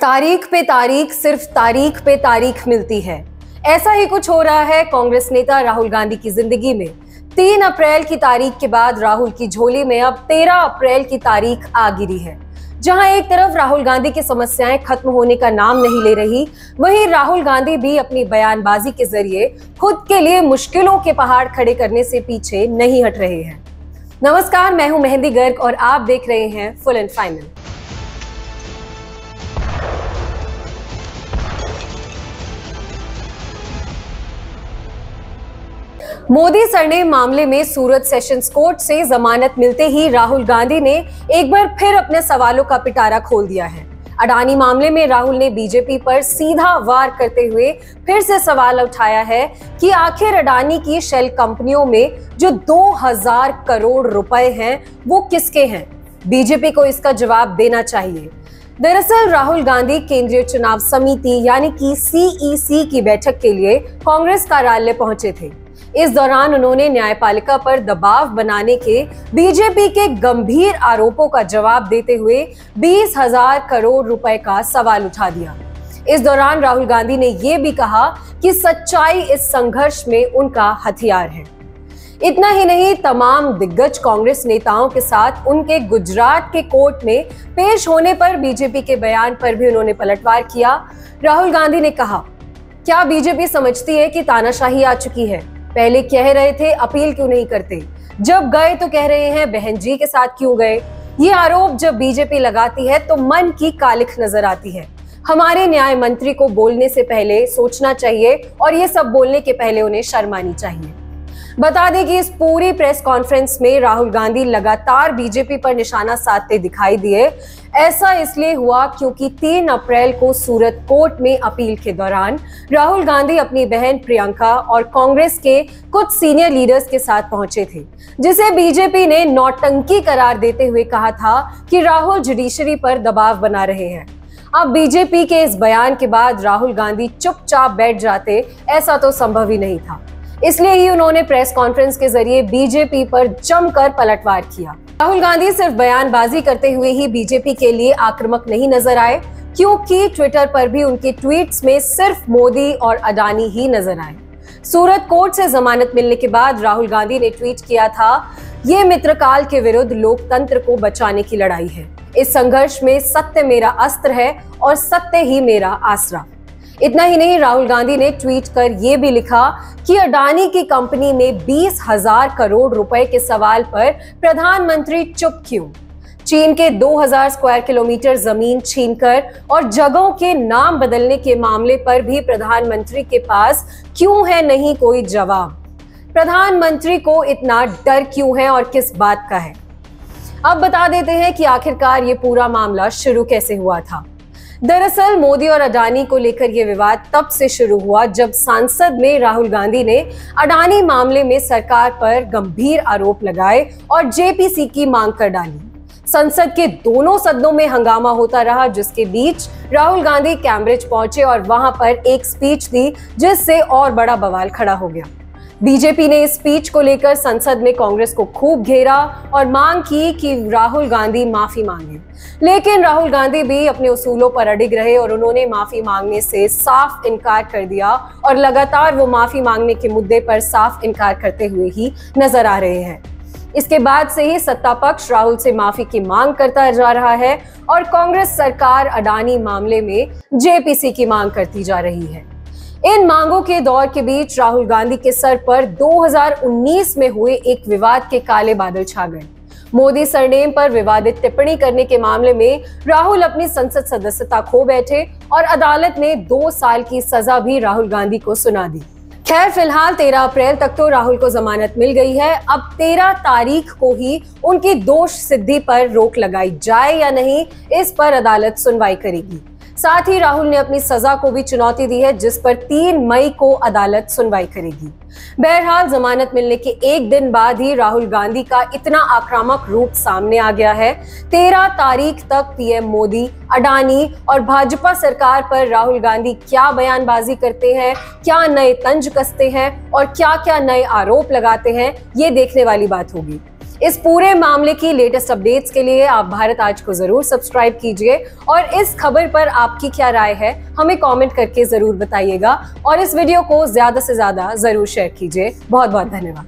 तारीख पे तारीख, सिर्फ तारीख पे तारीख मिलती है। ऐसा ही कुछ हो रहा है कांग्रेस नेता राहुल गांधी की जिंदगी में। 3 अप्रैल की तारीख के बाद राहुल की झोली में अब 13 अप्रैल की तारीख आ गिरी है। जहां एक तरफ राहुल गांधी की समस्याएं खत्म होने का नाम नहीं ले रही, वहीं राहुल गांधी भी अपनी बयानबाजी के जरिए खुद के लिए मुश्किलों के पहाड़ खड़े करने से पीछे नहीं हट रहे हैं। नमस्कार, मैं हूं मेहंदी गर्ग और आप देख रहे हैं full and final. Modi surname मामले में सूरत सेशंस कोर्ट से जमानत मिलते ही राहुल गांधी ने एक बार फिर अपने सवालों का पिटारा खोल दिया है। अडानी मामले में राहुल ने बीजेपी पर सीधा वार करते हुए फिर से सवाल उठाया है कि आखिर अडानी की शेल कंपनियों में जो 2000 करोड़ रुपए हैं वो किसके हैं। बीजेपी को इसका जवाब देना चाहिए। दरअसल राहुल गांधी केंद्रीय चुनाव समिति यानी कि CEC की बैठक के लिए कांग्रेस कार्यालय पहुंचे थे। इस दौरान उन्होंने न्यायपालिका पर दबाव बनाने के बीजेपी के गंभीर आरोपों का जवाब देते हुए 20,000 करोड़ रुपए का सवाल उठा दिया। इस दौरान राहुल गांधी ने यह भी कहा कि सच्चाई इस संघर्ष में उनका हथियार है। इतना ही नहीं, तमाम दिग्गज कांग्रेस नेताओं के साथ उनके गुजरात के कोर्ट में पेश होने पर बीजेपी के बयान पर भी उन्होंने पलटवार किया। राहुल गांधी ने कहा, क्या बीजेपी समझती है कि तानाशाही आ चुकी है? पहले कह रहे थे अपील क्यों नहीं करते, जब गए तो कह रहे हैं बहन जी के साथ क्यों गए। ये आरोप जब बीजेपी लगाती है तो मन की कालिख नजर आती है। हमारे न्याय मंत्री को बोलने से पहले सोचना चाहिए और ये सब बोलने के पहले उन्हें शर्म आनी चाहिए। बता दें कि इस पूरी प्रेस कॉन्फ्रेंस में राहुल गांधी लगातार बीजेपी पर निशाना साधते दिखाई दिए। ऐसा इसलिए हुआ क्योंकि 3 अप्रैल को सूरत कोर्ट में अपील के दौरान राहुल गांधी अपनी बहन प्रियंका और कांग्रेस के कुछ सीनियर लीडर्स के साथ पहुंचे थे, जिसे बीजेपी ने नौटंकी करार देते हुए कहा था कि राहुल जुडिशरी पर दबाव बना रहे हैं। अब बीजेपी के इस बयान के बाद राहुल गांधी चुपचाप बैठ जाते, ऐसा तो संभव ही नहीं था। इसलिए ही उन्होंने प्रेस कॉन्फ्रेंस के जरिए बीजेपी पर जमकर पलटवार किया। राहुल गांधी सिर्फ बयानबाजी करते हुए ही बीजेपी के लिए आक्रामक नहीं नजर आए, क्योंकि ट्विटर पर भी उनके ट्वीट्स में सिर्फ मोदी और अडानी ही नजर आए। सूरत कोर्ट से जमानत मिलने के बाद राहुल गांधी ने ट्वीट किया था, ये मित्रकाल के विरुद्ध लोकतंत्र को बचाने की लड़ाई है। इस संघर्ष में सत्य मेरा अस्त्र है और सत्य ही मेरा आसरा। इतना ही नहीं, राहुल गांधी ने ट्वीट कर यह भी लिखा कि अडानी की कंपनी में 20,000 करोड़ रुपए के सवाल पर प्रधानमंत्री चुप क्यों? चीन के 2000 स्क्वायर किलोमीटर जमीन छीनकर और जगहों के नाम बदलने के मामले पर भी प्रधानमंत्री के पास क्यों है नहीं कोई जवाब? प्रधानमंत्री को इतना डर क्यों है और किस बात का है? अब बता देते हैं कि आखिरकार ये पूरा मामला शुरू कैसे हुआ था। दरअसल मोदी और अडानी को लेकर यह विवाद तब से शुरू हुआ जब संसद में राहुल गांधी ने अडानी मामले में सरकार पर गंभीर आरोप लगाए और JPC की मांग कर डाली। संसद के दोनों सदनों में हंगामा होता रहा, जिसके बीच राहुल गांधी कैम्ब्रिज पहुंचे और वहां पर एक स्पीच दी, जिससे और बड़ा बवाल खड़ा हो गया। बीजेपी ने इस स्पीच को लेकर संसद में कांग्रेस को खूब घेरा और मांग की कि राहुल गांधी माफी मांगे, लेकिन राहुल गांधी भी अपने उसूलों पर अडिग रहे और उन्होंने माफी मांगने से साफ इनकार कर दिया और लगातार वो माफी मांगने के मुद्दे पर साफ इनकार करते हुए ही नजर आ रहे हैं। इसके बाद से ही सत्ता पक्ष राहुल से माफी की मांग करता जा रहा है और कांग्रेस सरकार अडानी मामले में JPC की मांग करती जा रही है। इन मांगों के दौर के बीच राहुल गांधी के सर पर 2019 में हुए एक विवाद के काले बादल छा गए। मोदी सरनेम पर विवादित टिप्पणी करने के मामले में राहुल अपनी संसद सदस्यता खो बैठे और अदालत ने 2 साल की सजा भी राहुल गांधी को सुना दी। खैर, फिलहाल 13 अप्रैल तक तो राहुल को जमानत मिल गई है। अब 13 तारीख को ही उनकी दोष सिद्धि पर रोक लगाई जाए या नहीं, इस पर अदालत सुनवाई करेगी। साथ ही राहुल ने अपनी सजा को भी चुनौती दी है, जिस पर 3 मई को अदालत सुनवाई करेगी। बहरहाल, जमानत मिलने के एक दिन बाद ही राहुल गांधी का इतना आक्रामक रूप सामने आ गया है। 13 तारीख तक पीएम मोदी, अडानी और भाजपा सरकार पर राहुल गांधी क्या बयानबाजी करते हैं, क्या नए तंज कसते हैं और क्या क्या नए आरोप लगाते हैं, ये देखने वाली बात होगी। इस पूरे मामले की लेटेस्ट अपडेट्स के लिए आप भारत आज को जरूर सब्सक्राइब कीजिए और इस खबर पर आपकी क्या राय है हमें कमेंट करके जरूर बताइएगा और इस वीडियो को ज्यादा से ज्यादा जरूर शेयर कीजिए। बहुत बहुत धन्यवाद।